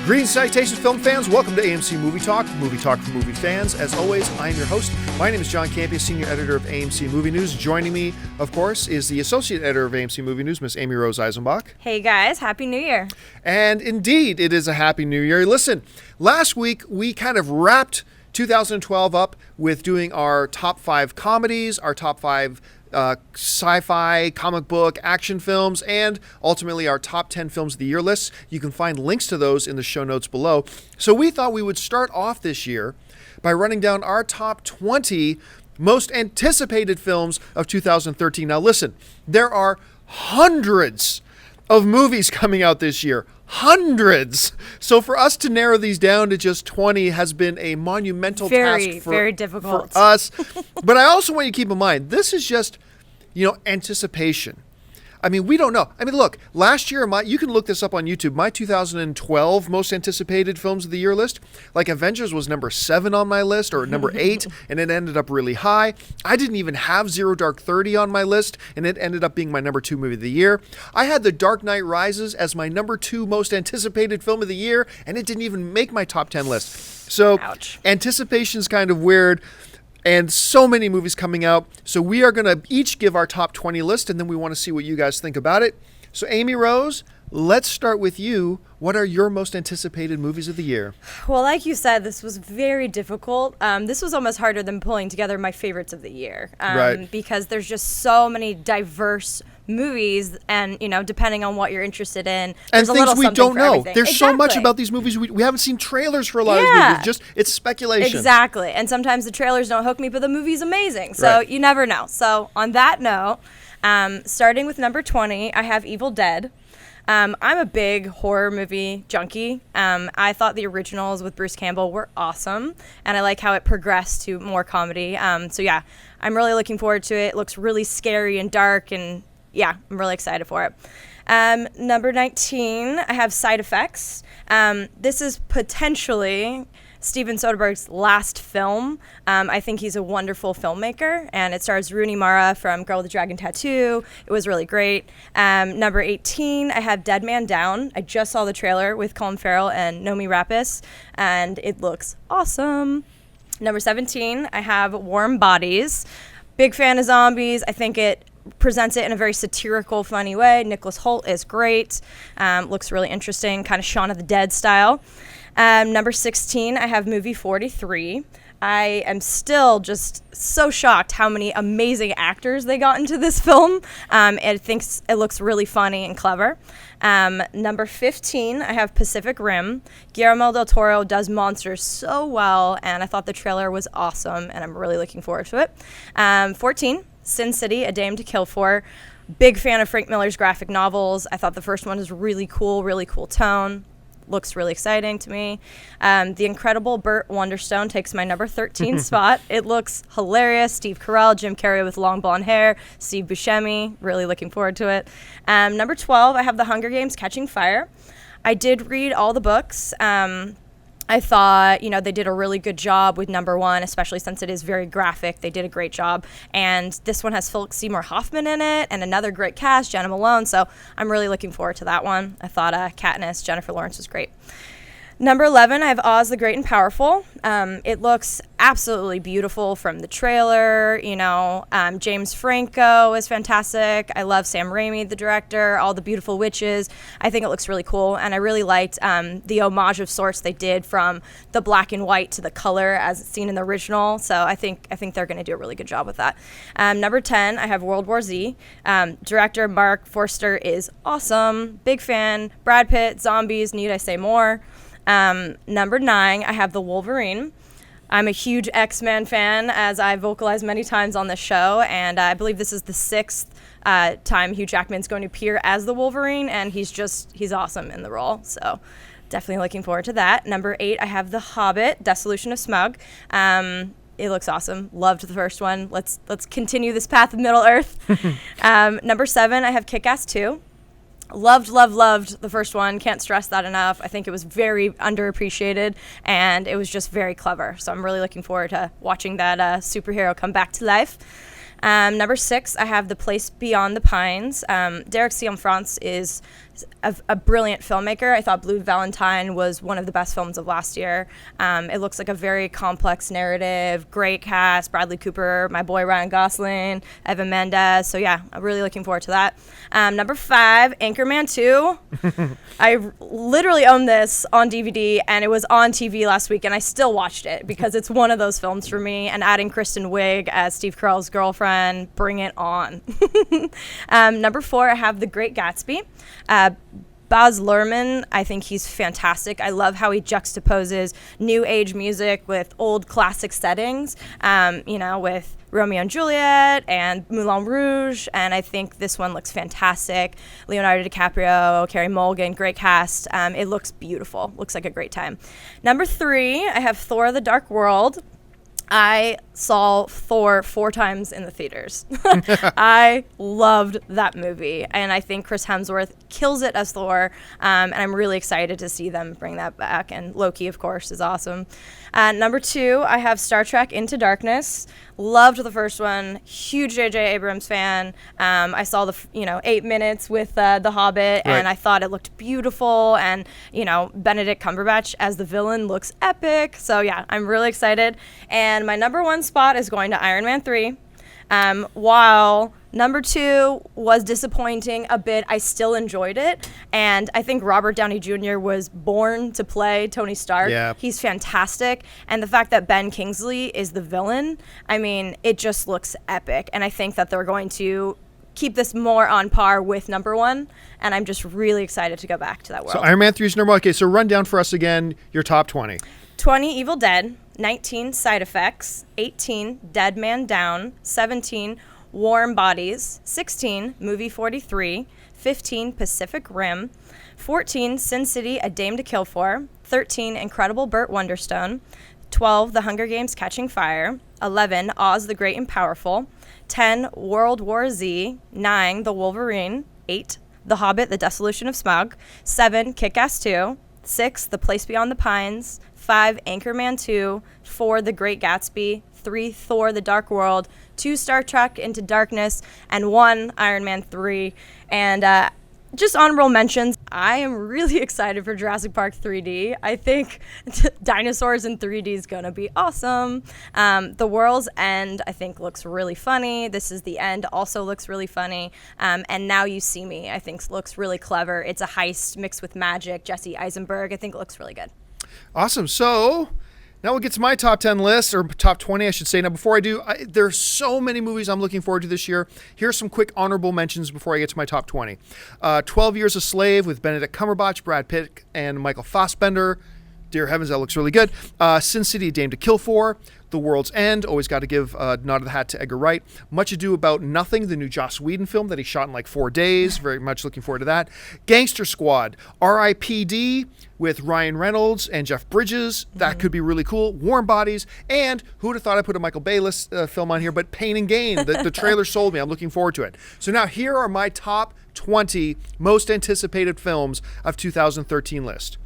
Greetings, salutations, film fans. Welcome to AMC Movie Talk for movie fans. As always, I am your host. My name is John Campea, Senior Editor of AMC Movie News. Joining me, of course, is the Associate Editor of AMC Movie News, Miss Amy Rose Eisenbach. Hey guys, Happy New Year. And indeed, it is a Happy New Year. Listen, last week we kind of wrapped 2012 up with doing our top 5 comedies, our top 5 sci-fi, comic book, action films, and ultimately our top 10 films of the year lists. You can find links to those in the show notes below. So we thought we would start off this year by running down our top 20 most anticipated films of 2013. Now listen, there are hundreds of movies coming out this year. Hundreds. So for us to narrow these down to just 20 has been a monumental task very difficult for us. But I also want you to keep in mind, this is just, anticipation. I mean, we don't know. I mean, look, last year, you can look this up on YouTube, my 2012 most anticipated films of the year list, like Avengers was number 7 on my list, or number 8, and it ended up really high. I didn't even have Zero Dark 30 on my list, and it ended up being my number 2 movie of the year. I had The Dark Knight Rises as my number 2 most anticipated film of the year, and it didn't even make my top 10 list. So, Ouch. Anticipation's kind of weird. And so many movies coming out. So we are going to each give our top 20 list, and then we want to see what you guys think about it. So Amy Rose, let's start with you. What are your most anticipated movies of the year? Well, like you said, this was very difficult. This was almost harder than pulling together my favorites of the year. Right. Because there's just so many diverse movies, and depending on what you're interested in, there's and a things little we something don't for know. everything. There's Exactly. so much about these movies we haven't seen trailers for a lot of these movies. Just it's speculation. Exactly. And sometimes the trailers don't hook me, but the movie's amazing. So Right. You never know. So on that note, starting with number 20, I have Evil Dead. I'm a big horror movie junkie. I thought the originals with Bruce Campbell were awesome, and I like how it progressed to more comedy. So yeah, I'm really looking forward to it. It looks really scary and dark, and yeah, I'm really excited for it. Number 19, I have Side Effects. This is potentially Steven Soderbergh's last film. I think he's a wonderful filmmaker, and it stars Rooney Mara from Girl with the Dragon Tattoo. It was really great. Number 18, I have Dead Man Down. I just saw the trailer with Colin Farrell and Noomi Rapace, and it looks awesome. Number 17, I have Warm Bodies. Big fan of zombies. I think it presents it in a very satirical, funny way. Nicholas Hoult is great. Looks really interesting, kind of Shaun of the Dead style. Number 16, I have movie 43. I am still just so shocked how many amazing actors they got into this film. I think it looks really funny and clever. Number 15, I have Pacific Rim. Guillermo del Toro does monsters so well, and I thought the trailer was awesome, and I'm really looking forward to it. 14, Sin City, A Dame to Kill For. Big fan of Frank Miller's graphic novels. I thought the first one was really cool tone. Looks really exciting to me. The Incredible Burt Wonderstone takes my number 13 spot. It looks hilarious. Steve Carell, Jim Carrey with long blonde hair, Steve Buscemi. Really looking forward to it. Number 12, I have The Hunger Games: Catching Fire. I did read all the books. I thought, they did a really good job with number 1, especially since it is very graphic. They did a great job. And this one has Philip Seymour Hoffman in it and another great cast, Jenna Malone. So I'm really looking forward to that one. I thought Katniss, Jennifer Lawrence was great. Number 11, I have Oz the Great and Powerful. It looks absolutely beautiful from the trailer. James Franco is fantastic. I love Sam Raimi, the director, all the beautiful witches. I think it looks really cool, and I really liked the homage of sorts they did from the black and white to the color as seen in the original. So I think they're going to do a really good job with that. Number 10, I have World War Z. Director Mark Forster is awesome. Big fan. Brad Pitt, zombies, need I say more? Number 9, I have The Wolverine. I'm a huge X-Men fan, as I vocalized many times on this show, and I believe this is the 6th time Hugh Jackman's going to appear as the Wolverine, and he's awesome in the role, so definitely looking forward to that. Number 8, I have The Hobbit, Dissolution of Smaug. It looks awesome. Loved the first one. Let's continue this path of Middle-earth. Number 7, I have Kick-Ass 2. Loved the first one. Can't stress that enough. I think it was very underappreciated, and it was just very clever. So I'm really looking forward to watching that superhero come back to life. Number 6, I have The Place Beyond the Pines. Derek Cianfrance is a brilliant filmmaker. I thought Blue Valentine was one of the best films of last year. It looks like a very complex narrative, great cast, Bradley Cooper, my boy Ryan Gosling, Evan Mendes. So yeah, I'm really looking forward to that. Number 5, Anchorman 2. I literally own this on DVD, and it was on TV last week, and I still watched it because it's one of those films for me. And adding Kristen Wiig as Steve Carell's girlfriend, bring it on. Number 4, I have The Great Gatsby. Baz Luhrmann, I think he's fantastic. I love how he juxtaposes new age music with old classic settings, with Romeo and Juliet and Moulin Rouge, and I think this one looks fantastic. Leonardo DiCaprio, Carey Mulligan, great cast. It looks beautiful. Looks like a great time. Number 3, I have Thor: The Dark World. I saw Thor 4 times in the theaters. I loved that movie, and I think Chris Hemsworth kills it as Thor, and I'm really excited to see them bring that back, and Loki, of course, is awesome. Number 2, I have Star Trek Into Darkness. Loved the first one. Huge J.J. Abrams fan. I saw the 8 minutes with The Hobbit, and I thought it looked beautiful, and Benedict Cumberbatch as the villain looks epic. So yeah, I'm really excited. And my number 1 spot is going to Iron Man 3. While number 2 was disappointing a bit, I still enjoyed it. And I think Robert Downey Jr. was born to play Tony Stark. Yeah. He's fantastic. And the fact that Ben Kingsley is the villain, I mean, it just looks epic. And I think that they're going to keep this more on par with number 1. And I'm just really excited to go back to that world. So Iron Man 3 is number 1. Okay, so run down for us again your top 20. 20, Evil Dead. 19, Side Effects. 18, Dead Man Down. 17, Warm Bodies. 16, Movie 43. 15, Pacific Rim. 14, Sin City, A Dame to Kill For. 13, Incredible Burt Wonderstone. 12, The Hunger Games Catching Fire. 11, Oz the Great and Powerful. 10, World War Z. 9, The Wolverine. 8, The Hobbit, The Dissolution of Smaug. 7, Kick-Ass 2. 6, The Place Beyond the Pines. 5, Anchorman 2. 4, The Great Gatsby. 3, Thor: The Dark World. 2, Star Trek Into Darkness. And 1, Iron Man 3. And just honorable mentions, I am really excited for Jurassic Park 3D. I think dinosaurs in 3D is going to be awesome. The World's End, I think, looks really funny. This Is the End also looks really funny. And Now You See Me, I think, looks really clever. It's a heist mixed with magic. Jesse Eisenberg, I think, it looks really good. Awesome. So now we'll get to my top 10 list, or top 20, I should say. Now, before I do, there's so many movies I'm looking forward to this year. Here's some quick honorable mentions before I get to my top 20. 12 Years a Slave with Benedict Cumberbatch, Brad Pitt, and Michael Fassbender. Dear heavens, that looks really good. Sin City, A Dame to Kill For. The World's End, always got to give a nod of the hat to Edgar Wright. Much Ado About Nothing, the new Joss Whedon film that he shot in like 4 days. Very much looking forward to that. Gangster Squad, R.I.P.D. with Ryan Reynolds and Jeff Bridges. That could be really cool. Warm Bodies, and who would have thought I put a Michael Bay film on here, but Pain and Gain. The trailer sold me. I'm looking forward to it. So now here are my top 20 most anticipated films of 2013 list.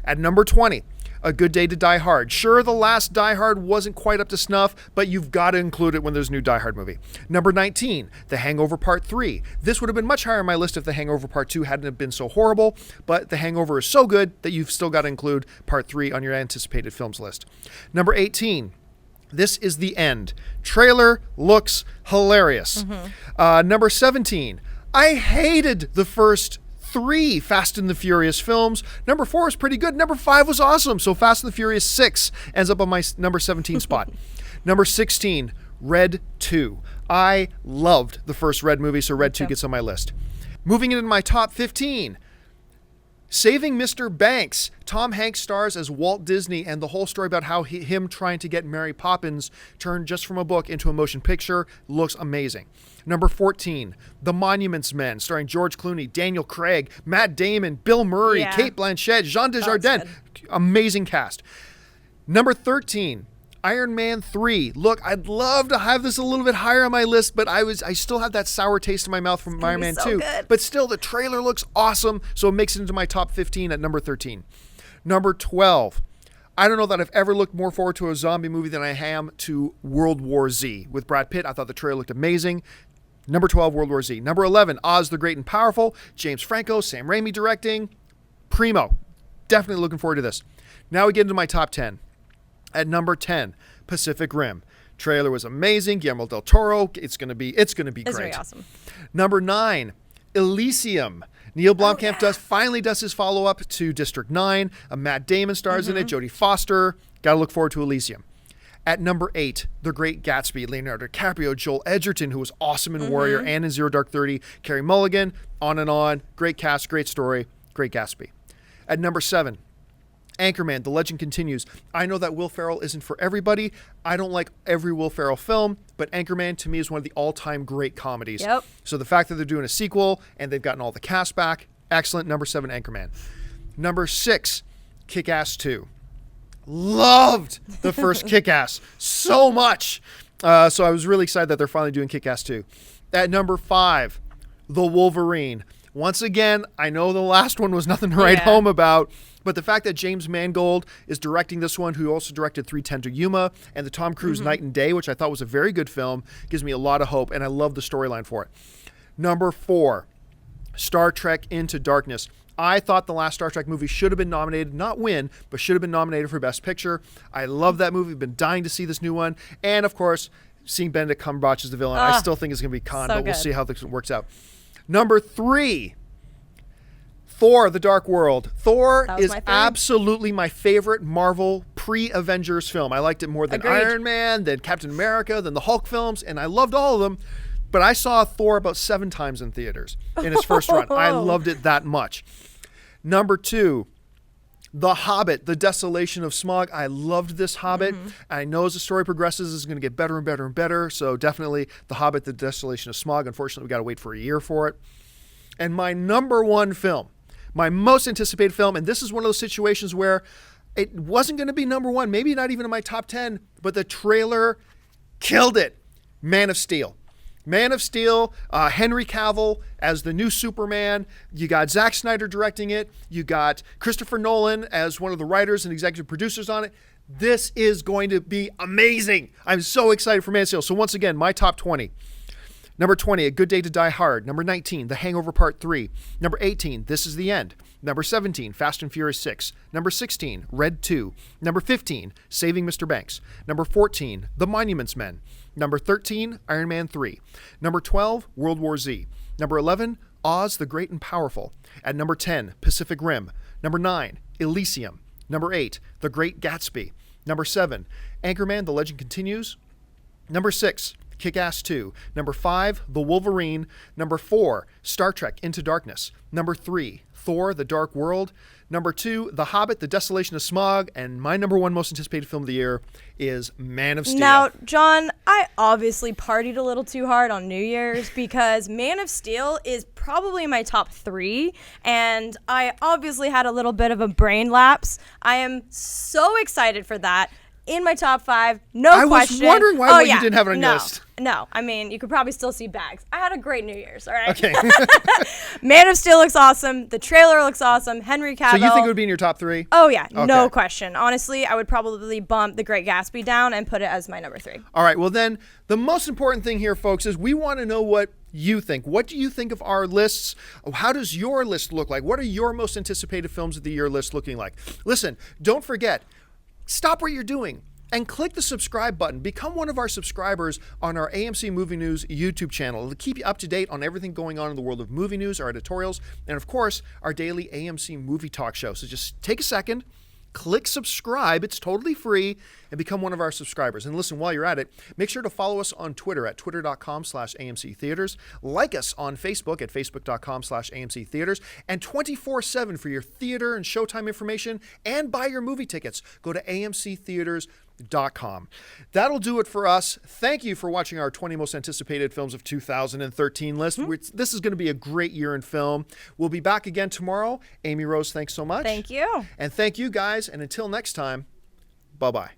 At number 20, A Good Day to Die Hard. Sure, the last Die Hard wasn't quite up to snuff, but you've got to include it when there's a new Die Hard movie. Number 19, The Hangover Part 3. This would have been much higher on my list if The Hangover Part 2 hadn't have been so horrible, but The Hangover is so good that you've still got to include Part 3 on your anticipated films list. Number 18, This Is the End. Trailer looks hilarious. Number 17, I hated the first 3 Fast and the Furious films. Number 4 is pretty good. Number 5 was awesome. So Fast and the Furious 6 ends up on my number 17 spot. Number 16, Red 2. I loved the first Red movie, so Red 2 gets on my list. Moving into my top 15, Saving Mr. Banks. Tom Hanks stars as Walt Disney, and the whole story about how him trying to get Mary Poppins turned just from a book into a motion picture looks amazing. Number 14, The Monuments Men, starring George Clooney, Daniel Craig, Matt Damon, Bill Murray, Cate Blanchett, Jean Dujardin. Amazing cast. Number 13, Iron Man 3. Look, I'd love to have this a little bit higher on my list, but I still have that sour taste in my mouth from Iron Man 2. Good. But still, the trailer looks awesome, so it makes it into my top 15 at number 13. Number 12. I don't know that I've ever looked more forward to a zombie movie than I am to World War Z with Brad Pitt. I thought the trailer looked amazing. Number 12, World War Z. Number 11, Oz the Great and Powerful. James Franco, Sam Raimi directing. Primo. Definitely looking forward to this. Now we get into my top 10. At number 10, Pacific Rim. Trailer was amazing. Guillermo del Toro. It's gonna be great. It's really awesome. Number 9, Elysium. Neil Blomkamp finally does his follow-up to District 9. Matt Damon stars in it. Jodie Foster. Got to look forward to Elysium. At number 8, The Great Gatsby. Leonardo DiCaprio, Joel Edgerton, who was awesome in Warrior and in Zero Dark 30. Carey Mulligan, on and on. Great cast, great story, Great Gatsby. At number 7, Anchorman, The Legend Continues. I know that Will Ferrell isn't for everybody. I don't like every Will Ferrell film, but Anchorman to me is one of the all-time great comedies. Yep. So the fact that they're doing a sequel and they've gotten all the cast back, excellent. Number 7, Anchorman. Number 6, Kick-Ass 2. Loved the first Kick-Ass so much. So I was really excited that they're finally doing Kick-Ass 2. At number 5, The Wolverine. Once again, I know the last one was nothing to write home about, but the fact that James Mangold is directing this one, who also directed 3:10 to Yuma and the Tom Cruise Night and Day, which I thought was a very good film, gives me a lot of hope, and I love the storyline for it. Number 4, Star Trek Into Darkness. I thought the last Star Trek movie should have been nominated, not win, but should have been nominated for Best Picture. I love that movie. I've been dying to see this new one. And, of course, seeing Benedict Cumberbatch as the villain, I still think it's going to be Khan, but we'll see how this works out. Number 3, Thor, The Dark World. Thor is absolutely my favorite Marvel pre-Avengers film. I liked it more than Iron Man, than Captain America, than the Hulk films, and I loved all of them. But I saw Thor about 7 times in theaters in its first run. I loved it that much. Number 2, The Hobbit, The Desolation of Smaug. I loved this Hobbit. I know as the story progresses, it's going to get better and better and better. So definitely The Hobbit, The Desolation of Smaug. Unfortunately, we got to wait for a year for it. And my number 1 film, my most anticipated film, and this is one of those situations where it wasn't going to be number 1, maybe not even in my top 10, but the trailer killed it. Man of Steel. Man of Steel, Henry Cavill as the new Superman. You got Zack Snyder directing it. You got Christopher Nolan as one of the writers and executive producers on it. This is going to be amazing. I'm so excited for Man of Steel. So once again, my top 20. Number 20, A Good Day to Die Hard. Number 19, The Hangover Part 3. Number 18, This Is the End. Number 17, Fast and Furious 6. Number 16, Red 2. Number 15, Saving Mr. Banks. Number 14, The Monuments Men. Number 13, Iron Man 3. Number 12, World War Z. Number 11, Oz the Great and Powerful. At number 10, Pacific Rim. Number 9, Elysium. Number 8, The Great Gatsby. Number 7, Anchorman, The Legend Continues. Number 6, Kick-Ass 2. Number 5, The Wolverine. Number 4, Star Trek Into Darkness. Number 3, Thor, The Dark World. Number 2, The Hobbit, The Desolation of Smaug. And my number 1 most anticipated film of the year is Man of Steel. Now, John, I obviously partied a little too hard on New Year's because Man of Steel is probably my top 3. And I obviously had a little bit of a brain lapse. I am so excited for that. In my top 5, no question. I was wondering why you didn't have it on your list. No, I mean, you could probably still see bags. I had a great New Year's, all right? Okay. Man of Steel looks awesome. The trailer looks awesome. Henry Cavill. So you think it would be in your top 3? Oh, yeah, no question. Honestly, I would probably bump The Great Gatsby down and put it as my number 3. All right, well then, the most important thing here, folks, is we want to know what you think. What do you think of our lists? How does your list look like? What are your most anticipated films of the year list looking like? Listen, don't forget, stop what you're doing and click the subscribe button. Become one of our subscribers on our AMC Movie News YouTube channel. It'll keep you up to date on everything going on in the world of movie news, our editorials, and of course, our daily AMC Movie Talk show. So just take a second, click subscribe. It's totally free, and become one of our subscribers. And listen, while you're at it, make sure to follow us on Twitter at twitter.com/AMC Theaters. Like us on Facebook at facebook.com/AMC Theaters. And 24/7 for your theater and showtime information and buy your movie tickets. Go to AMCtheaters.com. That'll do it for us. Thank you for watching our 20 most anticipated films of 2013 list. This is going to be a great year in film. We'll be back again tomorrow. Amy Rose, thanks so much. Thank you. And thank you guys. And until next time, bye-bye.